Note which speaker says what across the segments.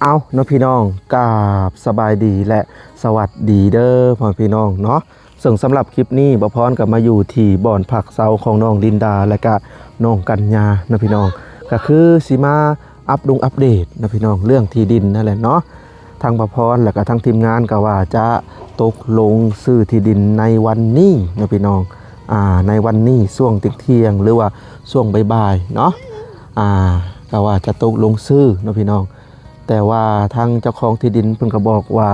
Speaker 1: เอาเนาะพี่น้องกราบสบายดีและสวัสดีเด้อพ่อพี่น้องเนาะซึ่งสำหรับคลิปนี้บ่พรก็มาอยู่ที่บ่อนผักเซาของน้องลินดาและก็น้องกัญญาเนาะพี่น้องก็คือสิมาอัปเดตเนาะพี่น้องเรื่องที่ดินนั่นแหละเนาะทางบ่พรและก็ทางทีมงานก็ว่าจะตกลงซื้อที่ดินในวันนี้เนาะพี่น้องในวันนี้ช่วงเที่ยงหรือว่าช่วงบ่ายๆเนาะก็ว่าจะตกลงซื้อเนาะพี่น้องแต่ว่าทางเจ้าของที่ดินเพิ่นก็บอกว่า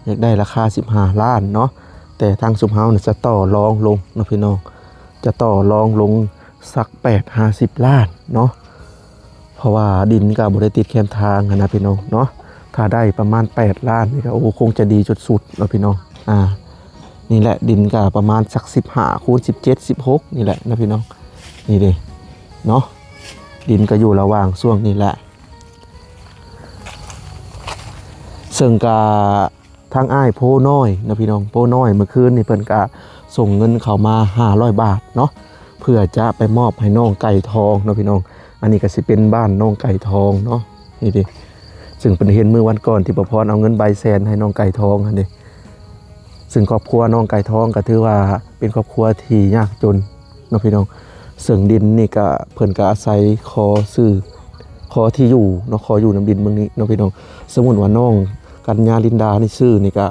Speaker 1: อยากได้ราคา15ล้านเนาะแต่ทางสุมเฮาเนี่ยจะต่อรองลงเนาะพี่น้องจะต่อรองลงสัก50ล้านเนาะเพราะว่าดินก็บ่ได้ติดแคมทางนะพี่น้องเนาะถ้าได้ประมาณ8ล้านนี่ก็โอ้คงจะดีสุดๆเนาะพี่น้องนี่แหละดินก็ประมาณสัก15คูณ17 16นี่แหละนะพี่น้องนี่เด้เนาะดินก็อยู่ระหว่างช่วงนี้แหละซึ่งกาทางอ้ายโพน้อยนะพี่น้องโพน้อยเมื่อคืนนี่เพิ่นกาส่งเงินเข้ามา500บาทเนาะเพื่อจะไปมอบให้น้องไก่ทองเนาะพี่น้องอันนี้ก็สิเป็นบ้านน้องไก่ทองเนาะนี่ดิซึ่งเพิ่นเห็นเมื่อวันก่อนที่ประพรเอาเงินใบแสนให้น้องไก่ทองอันนี้ซึ่งครอบครัวน้องไก่ทองก็ถือว่าเป็นครอบครัวที่ยากจนเนาะพี่น้องซึ่งดินนี่ก็เพิ่นก็อาศัยขอที่อยู่เนาะขออยู่น้ำดินเมืองนี้เนาะพี่น้องสมมุติว่าน้องกัญญาลินดานี่ซื้อนี่ก็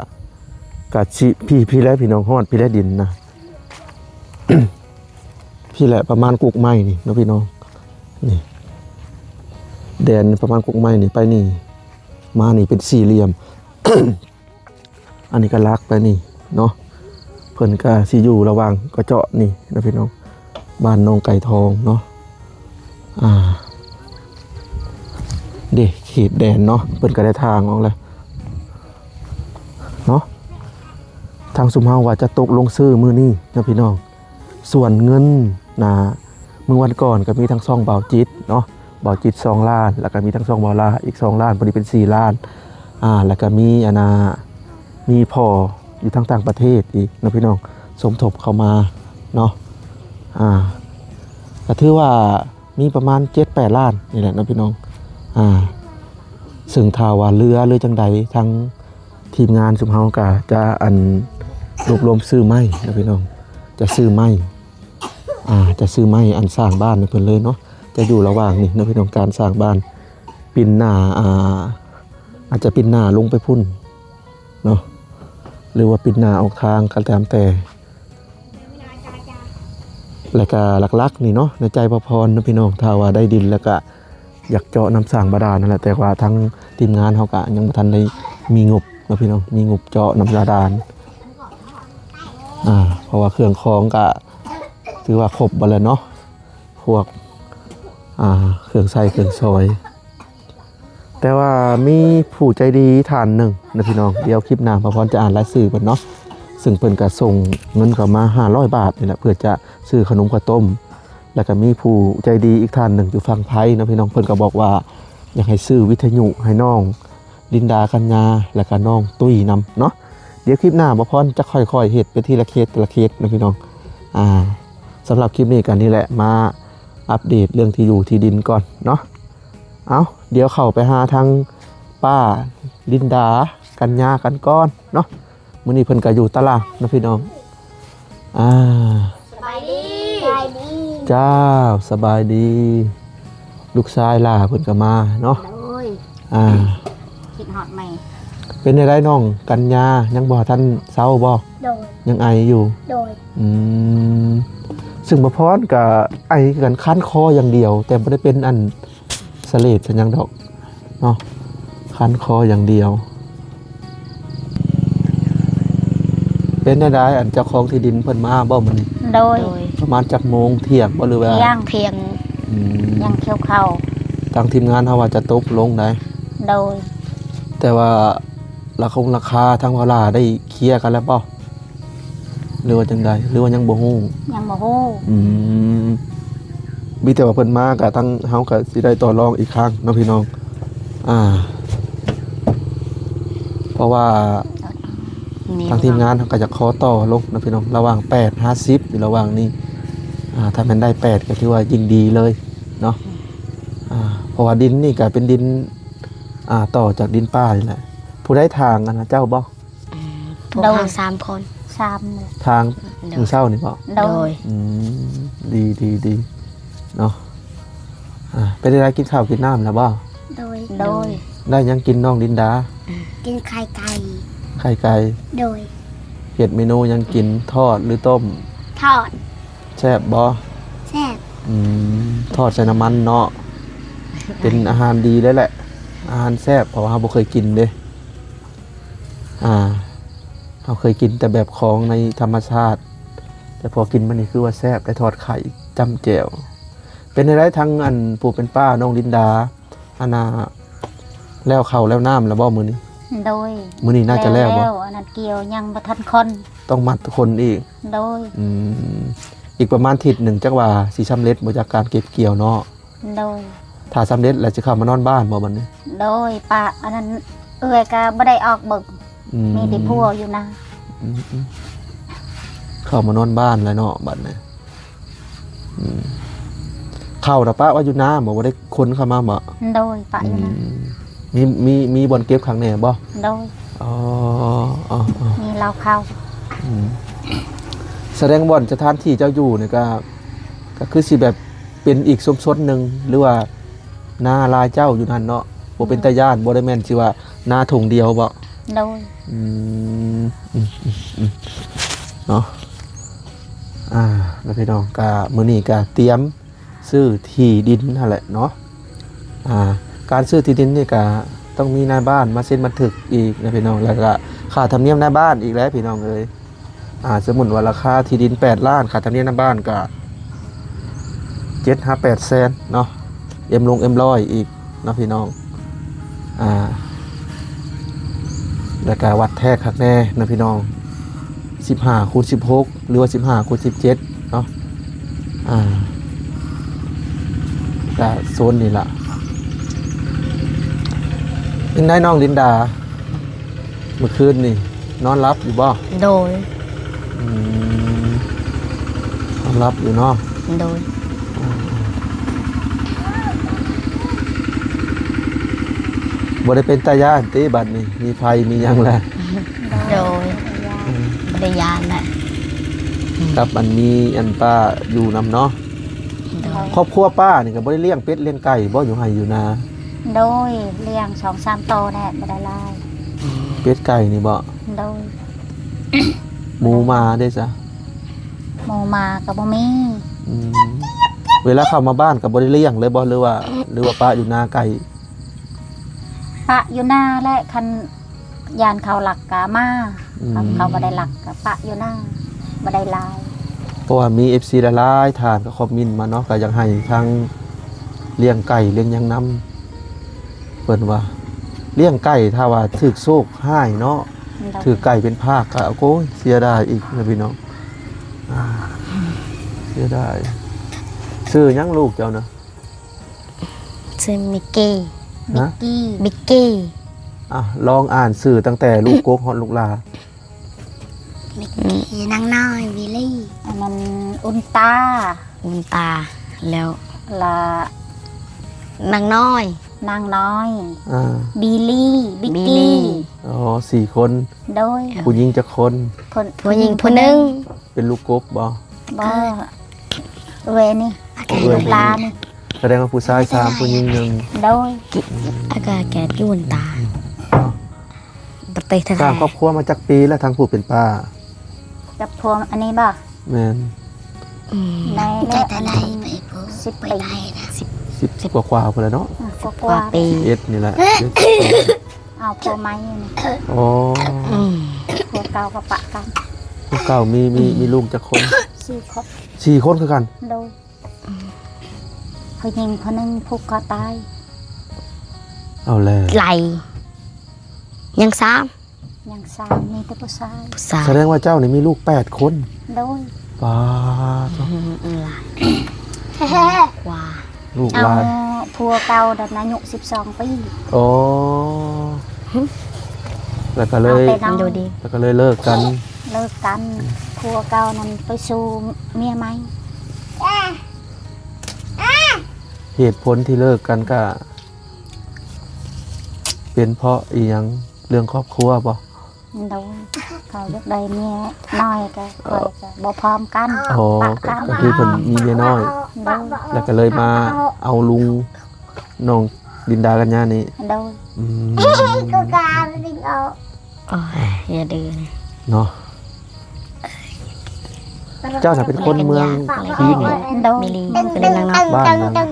Speaker 1: พี่และพี่น้องฮอดพี่และดินนะ พี่แหละประมาณกุกไม้นี่เนาะพี่น้องนี่แดนประมาณกุกไม้นี่ไปนี่มานี่เป็นสี่เหลี่ยม อันนี้ก็ลักไปนี่เนาะเพิ่นก็สิอยู่ระหว่างก็เจาะนี่นะพี่น้องบ้านน้องไก่ทองเนาะเด็กเขตแดนเนาะเพิ่นก็ได้ทางออกแล้วเนาะทางสุมเฮาว่าจะตกลงซื้อมื้อนี้นะพี่น้องส่วนเงินเมื่อวันก่อนก็มีทั้ง2บ่าวจิตเนาะบ่าวจิต2ล้านแล้วก็มีทั้ง2บ่าวลาอีก2ล้านพอดีเป็น4ล้านแล้วก็มีมีพ่ออยู่ทางต่างประเทศอีกนะพี่น้องสมทบเข้ามาเนาะก็ถือว่ามีประมาณ 7-8 ล้านนี่แหละนะพี่น้องซึ่งถ้าว่าเรือจังใดทั้งทีมงานสุมเฮาก็จะรวบรวมซื้อไม้นะพี่น้องจะซื้อไม้จะซื้อไม้สร้างบ้านให้เพิ่นเลยเนาะจะอยู่ระหว่างนี่นะพี่น้องการสร้างบ้านปิ่นหน้าอาจจะปิ่นหน้าลงไปพุ่นเนาะหรือว่าปิ่นหน้าออกทางก็ตามแต่แล้วก็หลักๆนี่เนาะในใจพระพรนะพี่น้องถ้าว่าได้ดินแล้วก็อยากเจาะน้ำสร้างบาดาลนั่นแหละแต่ว่าทั้งทีมงานเขาก็ยังบ่ทันได้มีงบนะพี่น้องมีงบเจาะน้ำบาดาลเพราะว่าเครื่องคองก็ถือว่าครบหมดแล้วเนาะพวกเครื่องใส่เครื่องซอยแต่ว่ามีผู้ใจดีท่านหนึ่งนะพี่น้องเดี๋ยวคลิปหน้าพระพรจะอ่านรายชื่อเพิ่นเนาะซึ่งเพิ่นก็ส่งเงินเข้ามา500บาทนี่แหละเพื่อจะซื้อขนมข้าวต้มแล้วก็มีผู้ใจดีอีกท่านหนึ่งอยู่ฝั่งไทยนะพี่น้องเพิ่นก็บอกว่าอยากให้ซื้อวิทยุให้น้องลินดากัญญาแล้วก็น้องตุ้ยนำเนาะเดี๋ยวคลิปหน้าพระพรจะค่อยๆเฮ็ดไปทีละเคสนะพี่น้องสำหรับคลิปนี้กันนี่แหละมาอัปเดตเรื่องที่อยู่ที่ดินก่อนเนาะเดี๋ยวเข้าไปหาทางป้าลินดากัญญากันก่อนเนาะมื้อนี้เพิ่นก็อยู่ตลาดนะพี่น้อง
Speaker 2: สบายดี
Speaker 1: เจ้าสบายดีลูกชายล่ะเพิ่นก็มาเนาะ
Speaker 2: คิดฮอดใหม่
Speaker 1: เป็นไดน้องกัญญายังบ่ทันเซาบ่
Speaker 2: โดย
Speaker 1: ยังไออยู่
Speaker 2: โดย
Speaker 1: ซึ่งบ่พรก็ไอกันคันคออย่างเดียวแต่บ่ได้เป็นอันสะเลดสัญญังดอกเนาะคันคออย่างเดียวเป็นได้อันเจ้าของที่ดินเพิ่นมาบ่มื้อนี้
Speaker 2: โดย
Speaker 1: ประมาณจักโมงเที่ยงบ่หรือว่า
Speaker 2: เที่ยงยังเคี้ยวเข้า
Speaker 1: ทางทีมงานเฮาว่าจะตกลงได้
Speaker 2: โดย
Speaker 1: แต่ว่าราคาทางเวลาได้เคลียร์กันแล้วบ่หรือว่าจังไดหรือว่ายังบ่ฮู้
Speaker 2: ยังบ่ฮู้
Speaker 1: มีแต่ว่าเพิ่นมาก็ทั้งเฮาก็สิได้ต่อรองอีกครั้งเนาะพี่น้องเพราะว่าทางทีมงานเขาก็จะขอต่อลงนะพี่น้องระหว่าง8-50อยู่ระหว่างนี้ถ้ามันได้8ก็ถือว่ายิ่งดีเลยเนาะเพราะว่าดินนี่ก็เป็นดิน ต่อจากดินป้านี่แหละผู้ได้ทางนะเจ้าบ่
Speaker 3: พวกเรา3 คน
Speaker 2: ซ้ำเลย
Speaker 1: ทางมือเศร้านี่บ่
Speaker 2: โด
Speaker 3: โด
Speaker 2: ย
Speaker 3: ย
Speaker 1: ดีเนาะเป็นอะไรกินข้าวกินน้ำแล้วบ่
Speaker 4: โดย
Speaker 2: โดย
Speaker 1: ได้ยังกินน้องดินดา
Speaker 4: กินไข่ไก่
Speaker 1: ไข่ไก่
Speaker 4: โดย
Speaker 1: เห็ดเมนูยังกินทอดหรือต้ม
Speaker 4: ทอด
Speaker 1: แซ่บบ่
Speaker 4: แซ่บ
Speaker 1: ทอดใส่น้ำมันเนาะเป็นอาหารดีเลยแหละ อาหารแซ่บเพราะว่าเราบ่เคยกินเด้เราเคยกินแต่แบบของในธรรมชาติ แต่พอกินมันนี่คือว่าแซ่บได้ทอดไข่จ้ำแจ่วเป็นอะไรทั้งอันปู่เป็นป้าน้องลินดาอานาแล้วข้าวแล้วน้ำแล้วบ่มื้อนี้
Speaker 2: โดย
Speaker 1: มื้อนี้น่าจะแล้วบ่
Speaker 2: อันนั้นเกี่ยวยังบ่ทันคน
Speaker 1: ต้องมัดทุกคนอีก
Speaker 2: โดย
Speaker 1: อีกประมาณอาทิศหนึ่งจักว่าสิสำเร็จบ่จากการเก็บเกี่ยวเนาะ
Speaker 2: โดย
Speaker 1: ถ้าสำเร็จแล้วจะเข้ามานอนบ้านบ่บัดนี้
Speaker 2: โดยป้าอันนั้นเอื้อยก็บ่ได้ออกเบิกมีแต่พัวอยู่นะ
Speaker 1: อืมเข้ามานอนบ้านแล้วเนาะบัดนี้เข้าน่ะป้าว่าอยู่น้าบ่ได้คนเข้ามาบ่
Speaker 2: โดยป้าอยู่นะ
Speaker 1: มีบ่อนเก็บข้างในบ่
Speaker 2: โดย
Speaker 1: อ๋อ
Speaker 2: มีเราเข้า
Speaker 1: แสดงบ่อนสถานที่เจ้าอยู่นี่ก็คือสิแบบเป็นอีกสมชนหนึงหรือว่านาลายเจ้าอยู่นั่นเนาะบ่เป็นตาย่านบ่ได้แม่นสิว่านาถุงเดียวบ่
Speaker 2: โดย
Speaker 1: เนาะแล้วพี่น้องก็มื้อนี้ก็เตรียมซื้อที่ดินนั่นแหละเนาะการซื้อที่ดินนี่ก็ต้องมีนายบ้านมาเซ็นบันทึกอีกนะพี่น้องแล้วก็ค่าธรรมเนียมนายบ้านอีกแล้วพี่น้องเอ้ยสมมุติว่าราคาที่ดิน8 ล้านค่าธรรมเนียมนายบ้านก็7-8 แสนเนาะเอ็มร้อยอีกเนาะพี่น้องแล้วก็วัดแท้คักแน่นะพี่น้อง15x16หรือว่า15x17เนาะก็โซนนี่ล่ะยังได้น้องลินดาเมื่อคืนนี่นอนรับอยู่บ่
Speaker 3: โดย
Speaker 1: นอนรับอยู่เนาะ
Speaker 3: โดย
Speaker 1: บ่ได้เป็นตาย่านติบัดนี่มีไฟมีหยังแหละ
Speaker 3: โดยบริยานแหละ
Speaker 1: กับอันมีอันป้าอยู่นำเนาะ
Speaker 3: โดย
Speaker 1: ครอบครัวป้านี่ก็บ่ได้เลี้ยงเป็ดเลี้ยงไก่บ่อยู่ไห้อยู่นา
Speaker 2: โดยเลี้ยง2-3โตแน่บ่ได้หลาย
Speaker 1: เป็ดไก่นี่บ่
Speaker 2: โดย
Speaker 1: หมูมาได้ซะ
Speaker 2: หมู่มาก็บ่มี
Speaker 1: เวลาเข้ามาบ้านก็บ่ได้เลี้ยงเลยบ่หรือว่าป้าอยู่นาไก่
Speaker 2: ปะอยู่หน้าและคันยานเขาหลักกะมาเขาบ่ได้หลักกะปะอยู่หน้าบ่ได้หลาย
Speaker 1: เพราะว่ามี FC หลายๆทานก็คอมเมนต์มาเนาะก็อยากให้ทางเลี้ยงไก่เลี้ยงหยังนำเพิ่นว่าเลี้ยงไก่ถ้าว่าถูกโชคให้เนาะ
Speaker 2: โดย
Speaker 1: ถือไก่เป็นภาคก็โอ้ยเสียดายอีกนะพี่น้องเสียดายชื่อหยังลูกเจ้านะ
Speaker 3: ชื่อมิกกี้
Speaker 2: มิ
Speaker 1: นะ
Speaker 2: กกี้
Speaker 3: มิกกี้
Speaker 1: ลองอ่านสื่อตั้งแต่ลูกโกกฮอดลูกลา
Speaker 4: มีนางน้อยวิลลี่
Speaker 2: อันนั้นอุนตา
Speaker 3: อุนตาแล้ว
Speaker 2: ละ
Speaker 3: นางน้อย
Speaker 2: นางน้อย
Speaker 1: อ่า
Speaker 2: บิลลี่บิก
Speaker 3: บิล
Speaker 2: กี้
Speaker 3: ลี่
Speaker 1: อ๋อ4 คน
Speaker 2: โดย
Speaker 1: ผู้หญิงจะคน
Speaker 3: ผู้หญิงผู้หนึง
Speaker 1: เป็นลูกกบบ่
Speaker 2: บ่เวนี่ลูกลานี่
Speaker 1: แสดงว่าผู้ชาย3ผู้หญิง1
Speaker 2: โดย
Speaker 3: อากาแกดยุนตาปฏิท
Speaker 1: สร้างครอบครัวมาจากปีแล้วทางผู้เป็นป้า
Speaker 2: กับพวงอันนี้บ่
Speaker 1: แม่น
Speaker 2: ใน
Speaker 4: ใจ
Speaker 2: และ
Speaker 4: แต่
Speaker 2: อัน
Speaker 4: ใด
Speaker 2: นี้
Speaker 4: ไปผู้
Speaker 2: 10
Speaker 4: ไป
Speaker 2: ปี
Speaker 4: ไทยนะ
Speaker 1: 10กว่าๆพุ่นแหล้วเนาะ
Speaker 2: ก
Speaker 3: กว่า
Speaker 2: ว่า
Speaker 3: ปี
Speaker 1: 11นี่แหละ
Speaker 2: เอาพวไม้นี่
Speaker 1: อ๋อ
Speaker 2: พวเก่าก็ปะกัน
Speaker 1: ผู้เก่ามีลูกจักคน
Speaker 2: 4 คน
Speaker 1: 4 คนคือกัน
Speaker 2: โดยผู้หญิงคนหนึงผูกคอตาย
Speaker 1: เอาแล้ว
Speaker 3: ไหลยังซ้
Speaker 2: ยัง3มีแต่ผู้ชาย
Speaker 3: ำผู้สาว
Speaker 1: แสดงว่าเจ้านี่มีลูก8 คน
Speaker 2: โดย
Speaker 1: ป้าด
Speaker 3: หลายกว่า
Speaker 1: ลูก
Speaker 2: เอา
Speaker 1: หลาย
Speaker 2: ผัวเก่าดันอายุ12 ปี
Speaker 1: โอ้แล้วก็เล
Speaker 2: เอา
Speaker 1: ย
Speaker 2: ไปนอน
Speaker 3: ดูดี
Speaker 1: แล้วก็เลยเลิกกัน
Speaker 2: เลิกกันผัวเก่านั้นไปสู่เมียใหม่
Speaker 1: เหตุผลที่เลิกกันก็ เป็นเพราะอีหยังเรื่องครอบครัวบ่
Speaker 2: โดยเขาอยากได้เมียน้อยก็คอยก็บ่พร้อมกัน
Speaker 1: อ๋อ
Speaker 2: ปะกัน
Speaker 1: ก็คือเพิ่นมีเมียน้อย
Speaker 2: โดย
Speaker 1: แล้วก็เลยมาเอาลุงน้องดินดากันญานี่
Speaker 2: โดย
Speaker 1: อืม
Speaker 4: ก็การดึงเอา
Speaker 3: โอ้ยอย่าดื้อนะ
Speaker 1: เนาะเจ้าน่ะเป็นคนเมืองพีน
Speaker 2: โดย
Speaker 3: มิลีก็เลยนางนอก
Speaker 1: บ้านนั้น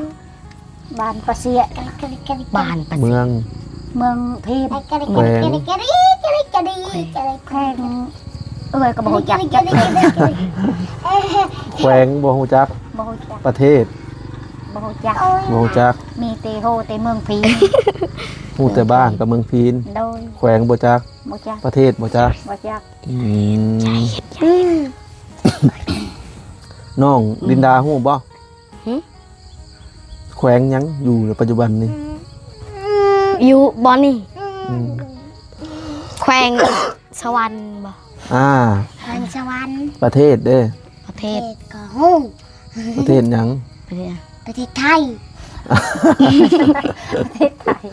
Speaker 2: บ้านประเสีย
Speaker 3: บ้านปะ
Speaker 1: เมือง
Speaker 2: เมืองพีน
Speaker 1: แขวง
Speaker 2: แข้งเอ้ยก็บ่รู้จักจัก
Speaker 1: แขวงบ่ฮู้จัก
Speaker 2: บ่รู้จัก
Speaker 1: ประเทศ
Speaker 2: บ่รู้จัก
Speaker 1: บ่ฮู้จัก
Speaker 2: มีเตโฮเตเมืองพีน
Speaker 1: ฮู้แต่บ้านกับเมืองพีน
Speaker 2: โดย
Speaker 1: แขวงบ่จัก
Speaker 2: บ่จัก
Speaker 1: ประเทศบ่จัก
Speaker 2: บ่จัก
Speaker 1: อืมน้องดินดาฮู้บ่แขวงหยังอยู่ในปัจจุบันนี่
Speaker 3: อยู่บอนนี่
Speaker 1: อืม
Speaker 3: แขวงสวรรค์บ่
Speaker 4: ทางสวรรค์
Speaker 1: ประเทศเด้
Speaker 3: ประ
Speaker 4: เท
Speaker 3: เทศ
Speaker 4: ศก็ฮู้
Speaker 1: ประเทศหยัง
Speaker 3: ประเทศ
Speaker 4: ประเทศไทย
Speaker 2: ประเทศไทย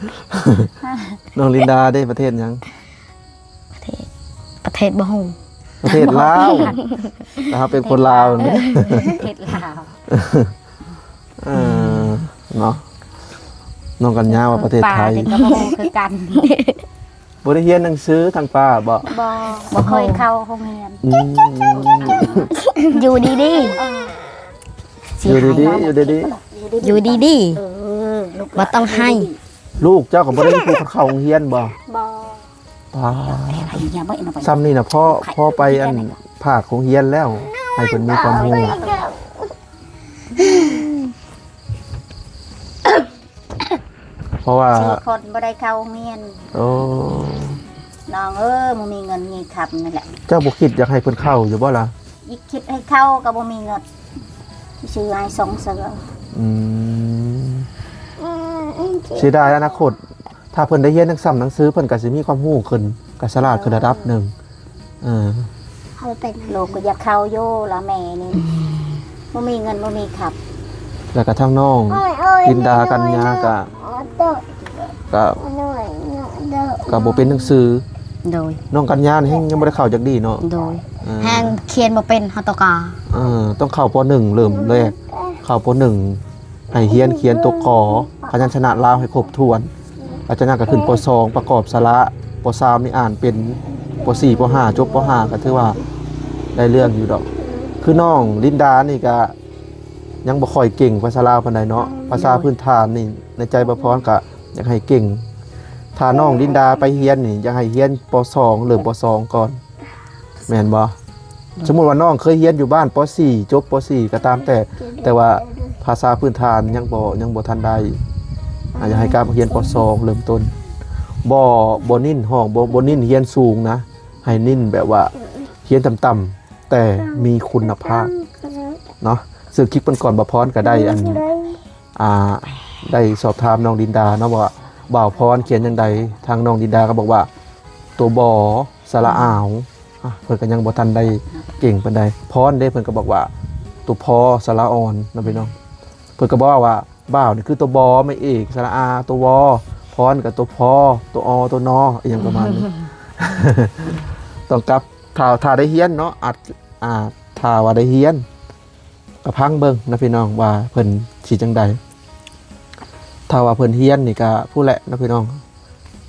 Speaker 1: น้องลินดาได้ประเทศหยัง
Speaker 3: ประเทศบ่ฮู้
Speaker 1: ประเทศลาวนะครับเป็นคนลาวนี่
Speaker 2: ประเทศลาว
Speaker 1: เออเนาะน้องกัญญาว่าประเทศไทย
Speaker 2: ป่าก็บ่ฮู้คือกัน
Speaker 1: บ่ได้เรียนหนังสือทางป้าบ่
Speaker 2: บ่เคยเข้าโรงเรียน
Speaker 1: อืม
Speaker 3: อยู่ดี
Speaker 1: อยู่ดีๆอยู่ดี
Speaker 3: ๆอยู่ดี
Speaker 2: เออลูก
Speaker 3: บ่ต้องให้
Speaker 1: ๆลูกเจ้าก็บ่ได้ผู้เข้าโรงเรียนบ่
Speaker 2: บ่
Speaker 1: ป้า
Speaker 2: ไอ้ยาบ่เอาไป
Speaker 1: ซ้ำนี่น่ะพ่อไปอันภาคโรงเรียนแล้ว ให้เพิ่นมีความรู้เพราะว่า
Speaker 2: 4คนบ่ได้เข้าโรงเรียน
Speaker 1: โอ้
Speaker 2: น้องบ่มีเงินมีคำนั่นแหละ
Speaker 1: เจ้าบ่คิดอยากให้เพิ่นเข้าอยู่บ่ล่ะ
Speaker 2: อีกคิดให้เข้าก็บ่มีเงินชื่อให้ส่งเสือ
Speaker 1: อืมเสียดายอนาคต ถ้าเพิ่นได้เรียนหนังสือหนังสือเพิ่นก็สิมีความรู้ขึ้นก็ฉลาดขึ้นระดับหนึงเออ
Speaker 4: เขาเป็น
Speaker 2: ลูกก็อยากเข้าโยละแม่นี่บ่มีเงินบ่มีขับ
Speaker 1: แล้วก็ทางน้องกินดากันยาก็ก็บ่เป็นหนังสือ
Speaker 3: โดย
Speaker 1: น้องกันยานี่ยังบ่ได้เข้าจักดีเนาะ
Speaker 3: โดย
Speaker 1: เออ
Speaker 3: แฮงเขียนบ่เป็นเฮาตกา
Speaker 1: ต้องเข้าป .1 เริ่มแรกเข้าป .1 ให้เรียนเขียนตัวกอพยัญชนะลาวให้ครบถ้วนอาจารย์ก็ขึ้นป .2 ประกอบสระป .3 นี่อ่านเป็นป .4 ป .5 จบป .5 ก็ถือว่าได้เรื่องอยู่ดอก คือน้องลินดานี่ก็ยังบ่ค่อยเก่งภาษาลาวปานใดเนาะภาษาพื้นฐานนี่ในใจบ่พรก็อยากให้เก่งถ้าน้องลินดาไปเรียนนี่อยากให้เรียนป .2 เริ่มป .2 ก่อนแม่นบ่สมมุติว่าน้องเคยเรียนอยู่บ้านป .4 จบป .4 ก็ตามแต่ว่าภาษาพื้นฐานยังบ่ทันได้อยากให้กลับมาเรียนป .2 เริ่มต้นบ่นิ่นห้องบ่นิ่นเรียนสูงนะให้นิ่นแบบว่าเรียนต่ำๆแต่มีคุณภาพเนาะซึ่งคลิปก่อนบ่พรก็ได้ได้สอบถามน้องดินดาเนาะว่าบ่าวพรเขียนจังใดทางน้องดินดาก็บอกว่าตัวบอสระอาวเพิ่นก็ยังบ่ทันได้เก่งปานใดพรเด้เพิ่นก็บอกว่าตัวพอสระอ่อนเนาะพี่น้องเพิ่นก็บอกว่าบ่าวนี่คือตัวบอไม่เอกสระอาตัววอพรกับตัวพอตัวอตัวนออีหยังประมาณนี้ ต้องกลับถ้าได้เฮียนเนาะถ้าว่าได้เฮียนก็พังเบิ่งนะพี่น้องว่าเพิ่นสิจังใดถ้าว่าเพิ่นเฮียนนี่ก็ผู้แหละนะพี่น้อง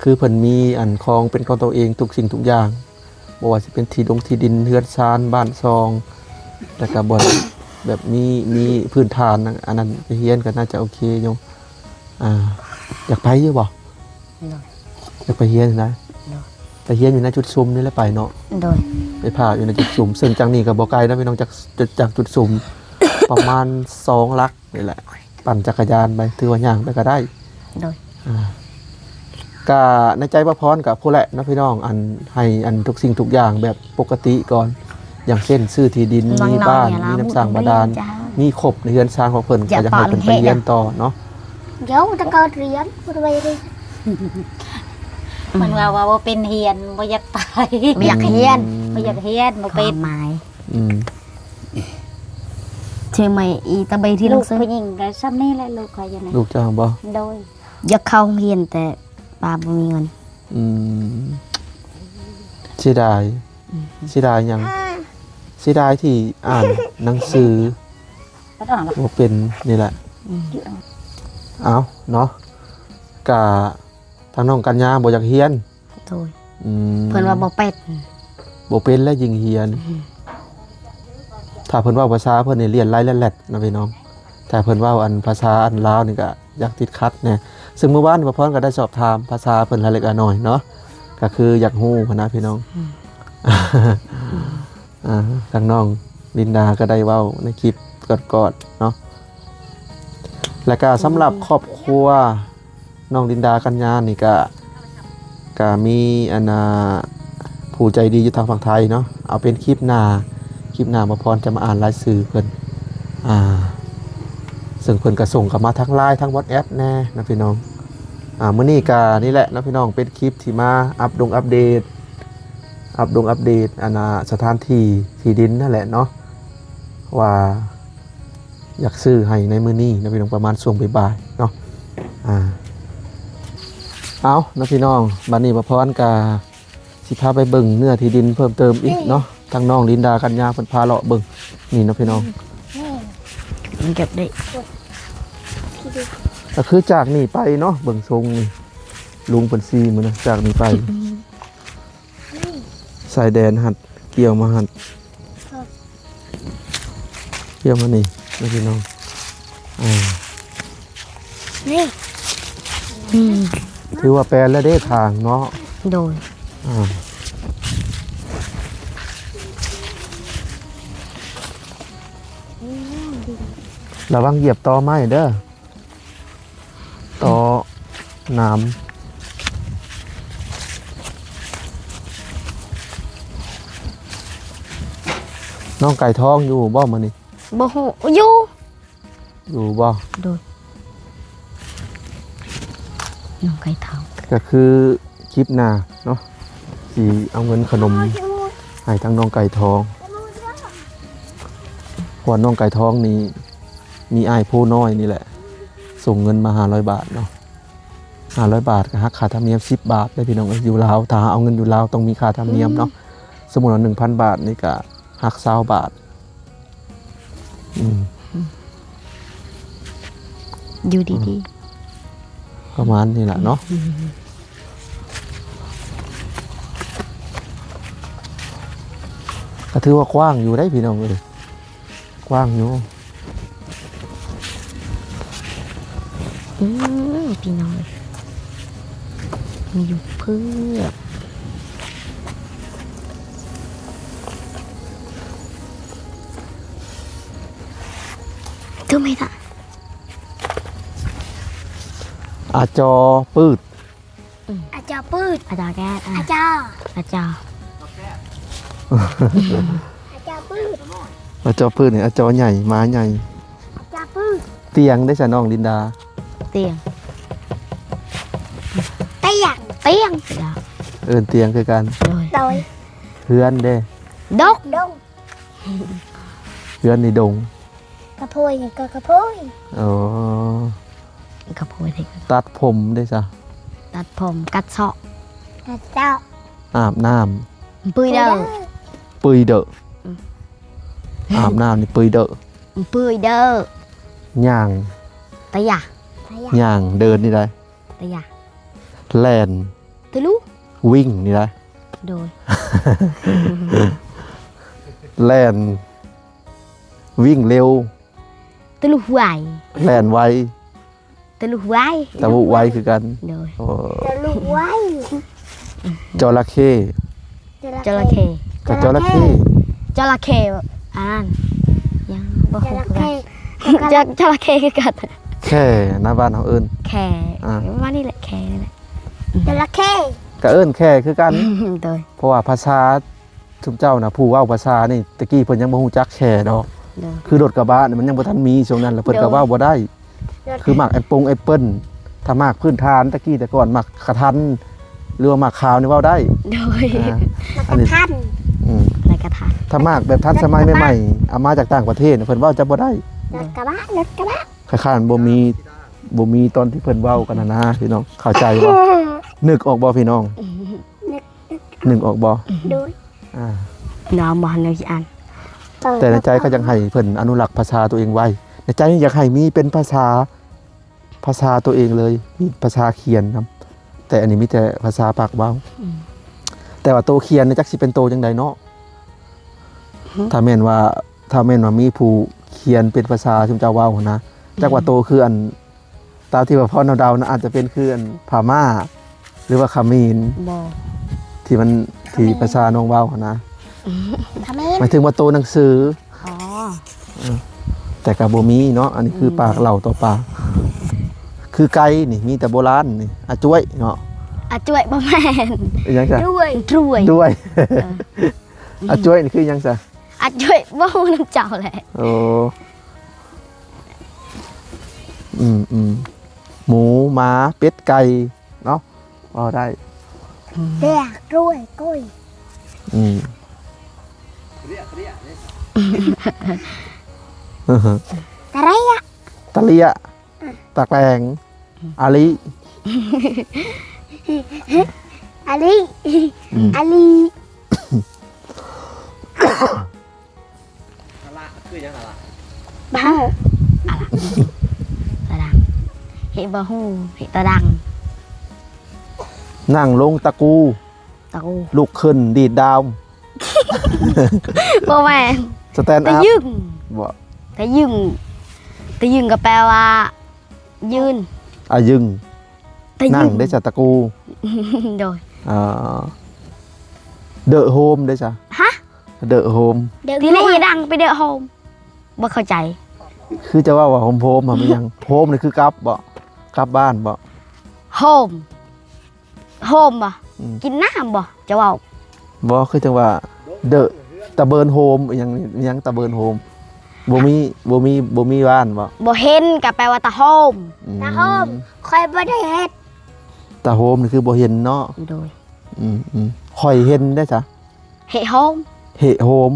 Speaker 1: คือเพิ่นมีอันครองเป็นของตัวเองทุกสิ่งทุกอย่างบ่ว่าสิเป็นที่ดินเฮือนซานบ้านซองแล้วก็บ่แบบมีพื้นฐานอันนั้นไปเฮียนก็น่าจะโอเคอยู่อยากไปอยู่บ่อยากไปเฮียนนะไปเฮียนอยู่ในจุดซุมนี่แหละไปเนาะ
Speaker 3: โดย
Speaker 1: ไปผ่าอยู่ในจุดสุ่มซึ่งจังนี่กับบ่ไกลนะพี่น้องจากจุดสุ่ม ประมาณ2 ลักนี่แหละปั่นจักรยานไปถือว่าย่างไปก็ได้
Speaker 3: โดย
Speaker 1: ก็ในใจพระพรกับผู้แหละนะพี่น้องให้ทุกสิ่งทุกอย่างแบบปกติก่อนอย่างเช่นซื้อที่ดินมีบ้านมีน้ำสร้างบาดาลมีครบในเรือนสร้างของเพิ่นก็จะให้เพิ่นไปเรียนต่อเนาะ
Speaker 4: เดี๋ยวตะกอนเรียนพูดไปเลย
Speaker 2: มันว่าบ่เป็นเฮียนบ่อยากไป
Speaker 3: บ่อยากเรียน
Speaker 2: บ่อยากเฮียนบ่
Speaker 3: เป็
Speaker 2: เป็น น
Speaker 3: หมาย
Speaker 1: อืม
Speaker 3: เชื่อไหมอีตะใบที่
Speaker 2: ลู
Speaker 3: ล
Speaker 2: ก
Speaker 3: งซื้อ
Speaker 2: ผู้หญิงก็ซ้ำนี่แหละลูกเขาอยู่ไหน
Speaker 1: ลูกเจ้าบ่
Speaker 2: โดย
Speaker 3: อยากเข้าโรงเรียนแต่ ป้าบ่มีเงิน
Speaker 1: อืมเสียดายเสียดายหยังเสียดายที่อ่านหนังสือ
Speaker 2: ก็ต้องหลัก
Speaker 1: บ่เป็นนี่แหละ เอาเนาะกะทางน้องกัญญาบ่อยากเฮียน
Speaker 3: โดย
Speaker 1: อืม
Speaker 3: เพิ่นว่าบ่เป็ด
Speaker 1: บ่เป็นและยิงเฮียน ถ้าเพิ่นเว้าภาษาเพิ่นนี่เรียนไล่และแลดนะพี่น้องแต่เพิ่นเว้าอันภาษาอันลาวนี่ก็อยากติดขัดแน่ซึ่งเมื่อวานพ่อพรก็ได้สอบถามภาษาเพิ่นรายละเอียดน้อยเนาะก็คืออยากฮู้หั้นนะพี่น้องทางน้องลินดาก็ได้เว้าในคลิปก่อนๆเนาะแล้วก็สำหรับครอบครัวน้องลินดากัญญานี่ก็มีอันผู้ใจดีอยู่ทางฝั่งไทยเนาะเอาเป็นคลิปหน้ามาพรจะมาอ่านรายชื่อเพิ่นซึ่งเพิ่นก็ส่งเข้ามาทั้ง LINE ทั้ง WhatsApp แน่นะพี่น้องมื้อนี้ก็นี่แหละนะพี่น้องเป็นคลิปที่มาอัปเดตสถานที่ดินนั่นแหละเนาะว่าอยากซื้อให้ในมื้อนี้นะพี่น้องประมาณช่วงบ่ายๆเนาะเอานะพี่น้องบัดนี้มาพรก็สิพาไปเบิ่งเนื้อที่ดินเพิ่มเติมอีกเนาะทางน้องลินดากัญญาเพิ่นพาเลาะเบิ่งนี่นะพี่น้อง
Speaker 3: มันเก็บได้
Speaker 1: ก็คือจากนี่ไปเนาะเบิ่งทรงนี่ลุงเพิ่นซีมื้อนะจากนี่ไปสายแดนหัดเกี่ยวมาหัดเกี่ยวมานี่นะพี่น้อง
Speaker 4: นี่
Speaker 1: ถือว่าแปลนแล้วเด้ทางเนาะ
Speaker 3: โดย
Speaker 1: ระวังเหยียบตอไม้เด้อตอน้ำน้องไก่ทองอยู่บ่มานี่
Speaker 3: บ่ฮู้อยู่
Speaker 1: อยู่บ่
Speaker 3: โดยน้องไก่เฒ่า
Speaker 1: ก็คือคลิปหน้าเนาะสิเอาเงินขนมให้ทั้งน้องไก่ทองเพราะน้องไก่ทองนี่มีอ้ายผู้น้อยนี่แหละส่งเงินมา500 บาทเนาะ500 บาทก็หักค่าธรรมเนียม10 บาทได้พี่น้องอยู่ลาวถ้าเอาเงินอยู่ลาวต้องมีค่าธรรมเนียมเนาะสมมุติว่า 1,000 บาทนี่ก็หัก20 บาท
Speaker 3: อยู่ดี
Speaker 1: ประมาณนี้แหละเนาะก็ถือว่ากว้างอยู่ได้พี่น้องเลยกว้างอยู่
Speaker 3: พี่น้องมีอยู่เพื่อทำไมล่ะ
Speaker 1: อาจอปืด
Speaker 4: อาจารย์ปืด
Speaker 3: อาจารย์แก้
Speaker 4: อาจารย์
Speaker 3: อาจารย์
Speaker 4: อาจารย์ปืด
Speaker 1: อาจอปืดเนี่ยอาจอใหญ่ม้าใหญ่
Speaker 4: อาจารย์ปืด
Speaker 1: เตียงได้จ้ะน้องลินดา
Speaker 3: เตียง
Speaker 4: เตียง
Speaker 3: เตียง
Speaker 1: เอิ้นเตียงคือกัน
Speaker 3: โดย
Speaker 4: โดย
Speaker 1: เฮือนเด้
Speaker 3: ดก
Speaker 4: ดง
Speaker 1: เฮือนในดง
Speaker 4: กระโพยก็กระโพย
Speaker 1: อ๋อก
Speaker 3: ระโพยที่
Speaker 1: ตัดผมได้จ้ะ
Speaker 3: ตัดผมกัดเซาะ
Speaker 4: กระเจ้า
Speaker 1: อาบน้
Speaker 3: ปุยเด้อ
Speaker 1: ำปุยเดอะอาบน้ำนี่ปุยเดอะ
Speaker 3: ปุยเด้อย่าง ตะยะ
Speaker 1: ย่างเดินนี่ได้
Speaker 3: ตะยะ
Speaker 1: แล่น
Speaker 3: ตะลุ
Speaker 1: วิ่งนี่ได้
Speaker 3: โดย
Speaker 1: แล่นวิ่งเร็ว
Speaker 3: ตะลุไหว
Speaker 1: แล่นไว
Speaker 3: ตะลุไหว
Speaker 1: ตะบุไวคือกัน
Speaker 3: โดย
Speaker 1: โอ้
Speaker 4: จะลูกไว้
Speaker 1: จระเข้
Speaker 3: จระเข้
Speaker 1: กับจระเข้
Speaker 3: จระเข้อ่านยังบ่
Speaker 4: จ
Speaker 3: ฮู้
Speaker 4: ระ
Speaker 3: คือกัน
Speaker 4: เข้
Speaker 3: จระเข้คือกัน
Speaker 1: แค่หน้าบ้านเขาเอิ้น
Speaker 3: แค่ว่านี่แหละแค่นี่แหละ
Speaker 4: จระเข้
Speaker 1: ก็เอิ้นแค่คือกัน
Speaker 3: โดย
Speaker 1: เพราะว่าภาษาทุกเจ้านะผู้เว้าภาษานี่ตะกี้เพิ่นยังบ่ฮู้จักแค่ดอก
Speaker 3: โดย
Speaker 1: คือรถกระบะนี่มันยังบ่ทันมีช่วงนั้นแล้วเพิ่นก็เว้าบ่ได้ คือหมักแอปเปิ้ลถ้าหมักพื้นฐานตะกี้แต่ก่อนหมักกระทันหรือว่าหมักขาวนี่เว้าได้
Speaker 3: โดย
Speaker 1: อ่า
Speaker 4: มันกระทัน
Speaker 1: อืม
Speaker 3: อะไรกระทะ
Speaker 1: ถ้าหมักแบบทันสมัยใหม่ๆเอามาจากต่างประเทศเพิ่นเว้าจะบ่ได้
Speaker 4: รถกระบะรถกระบะ
Speaker 1: คล้ายๆบ่มีตอนที่เพิ่นเว้ากันนะพี่น้องเข้าใจบ่ นึกออกบ่พี่น้องนึกออกบ่
Speaker 4: โดย
Speaker 1: อ่า
Speaker 3: น้องบ่เนื้ออัน
Speaker 1: แต่ในใจก็ยังให้เพิ่นอนุรักษ์ภาษาตัวเองไว้ในใจอยากให้มีเป็นภาษาตัวเองเลยมีภาษาเขียนครับแต่อันนี้มีแต่ภาษาปากเว้าแต่ว่าโตเขียนเนี่ยจักสิเป็นโตจังไดเนาะถ้าแม่นว่ามีผู้เขียนเป็นภาษาชุมเจ้าเว้านะจักว่าโตคืออันตามที่ว่าพ่อเดาๆนะอาจจะเป็นคืออันพม่าหรือว่าเขมร
Speaker 3: บ่
Speaker 1: ที่ภาษาน้องเว้านะ
Speaker 4: ทำไม
Speaker 1: หมายถึงว่าโตหนังสือ
Speaker 3: อ๋อ
Speaker 1: แต่กับโบมีเนาะอันนี้คือปากเหล่าต่อปากคือไก่นี่มีแต่โบราณนี่อาจ้วยเนาะ
Speaker 3: อาจ้วยบ่แม่น
Speaker 1: อีหยังซะ
Speaker 4: ด้วย
Speaker 3: รวย
Speaker 1: ด้วยอาจ้วยนี่คือหยังซะ
Speaker 3: อาจ้วยบ่ฮู้น้ำเจ้าแหละ
Speaker 1: โอ้หมูหมาเป็ดไก่เนาะพอได้
Speaker 4: เรียกด้วยกุ้ย
Speaker 1: อืม
Speaker 4: อะไรอะ
Speaker 1: ตะเลียตะแกรงอาลิ
Speaker 4: อาลีอาลี บ้า
Speaker 3: ตะดังเฮ็ดบ่ฮู้เฮ็ดตะดัง
Speaker 1: นั่งลงตะกู
Speaker 3: ตะกู
Speaker 1: ลุกขึ้นดีดดาว
Speaker 3: บ่แม่น
Speaker 1: สแตนด์
Speaker 3: ตะ
Speaker 1: อัพ
Speaker 3: ยึง
Speaker 1: บ่
Speaker 3: ตะยึงตะยึงก็แปลว่า ยืน
Speaker 1: อายึง
Speaker 3: ตะยึ
Speaker 1: นั่งได้จ้ะตะกู
Speaker 3: โดย
Speaker 1: เดอะโฮมได้จ้ะ
Speaker 3: ฮะ
Speaker 1: เดอะโฮม
Speaker 4: เดี๋ยว
Speaker 3: ทีนี้อีดังไปเด้อโฮมบ่เข้าใจ
Speaker 1: คือจะว่าโฮมมันไม่ยังโฮมนี่คือกลับบ่กลับบ้านบ่
Speaker 3: โฮมบ่
Speaker 1: อืม
Speaker 3: กินน้ำบ่จะเว้า
Speaker 1: บ่คือจังว่าเดอะตะเบินโฮมอหยังตะเบินโฮมบ่มีบ้านบ่
Speaker 3: บ่เห็นก็แปลว่าตะโฮม
Speaker 4: นะโฮมคอยบ่ได้เฮ็ด
Speaker 1: ตะโฮมนี่คือบ่เห็นเนาะ
Speaker 3: โดย
Speaker 1: ข่อยเห็นได้จ้ะ
Speaker 3: เฮโฮม
Speaker 1: เหโฮม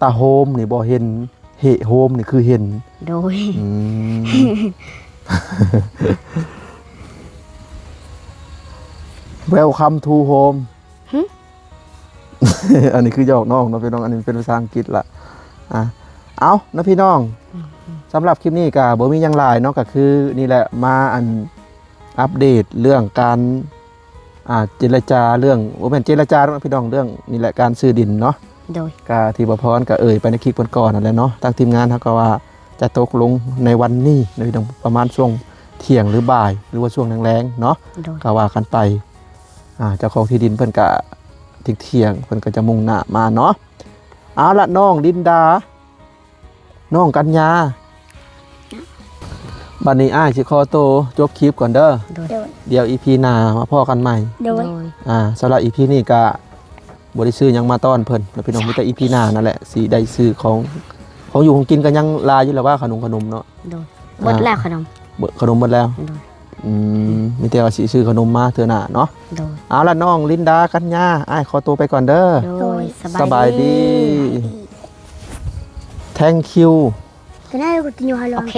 Speaker 1: ตะโฮมนี่บ่เห็นเหโฮมนี่คือเห็น
Speaker 3: โดย
Speaker 1: Welcome to home อันนี้คือหยอกน้องเนาะพี่น้องอันนี้เป็นภาษาอังกฤษละเอานะพี่น้องสำหรับคลิปนี้ก็บ่มีหยังหลายเนาะก็คือนี่แหละมาอัปเดตเรื่องการเจรจาเรื่องบ่แม่นเจรจาเนาะพี่น้องเรื่องนี่แหละการซื้อดินเนาะ
Speaker 3: โดย
Speaker 1: ก็ที่บ่พรก็ไปในคลิปก่อนๆนั่นแหละเนาะทางทีมงานเขาก็ว่าจะตกลงในวันนี้นะพี่น้องประมาณช่วงเที่ยงหรือบ่ายหรือว่าช่วงแรงๆเนาะ
Speaker 3: โดย
Speaker 1: ก็ว่ากันไปเจ้าของที่ดินเพิ่นก็เที่ยงเพิ่นก็จะมุ่งหน้ามาเนาะเอาละน้องลินดา น้องกัญญาบัดนี้อ้ายสิขอโตวจบคลิปก่อนเด้อ
Speaker 3: โดย
Speaker 1: เดี๋ยว EP หน้ามาพ่อกันใหม่
Speaker 4: โดย
Speaker 1: สำหรับ EP นี้ก็บ่ได้ซื้อหยังมาต้อนเพิ่นแล้วพี่น้องมีแต่ EP หน้านั่นแหละสิได้ซื้อของอยู่ของกินก็ยังลายอยู่แล้วว่าขนมเนาะ
Speaker 3: โดยเบิดแล้วขนม
Speaker 1: ขนมหมดแล้ว
Speaker 3: โดย
Speaker 1: มีแต่ว่าสิซื้อขนมมาเทื่อหน้าเนาะ
Speaker 3: โดย
Speaker 1: เอาละน้องลินดากัญญาอ้ายขอตัวไปก่อนเด้อ
Speaker 3: โดย
Speaker 1: สบายดี Thank you
Speaker 4: ก็ได้กูจะอยู่ฮัลโหล
Speaker 3: โอเค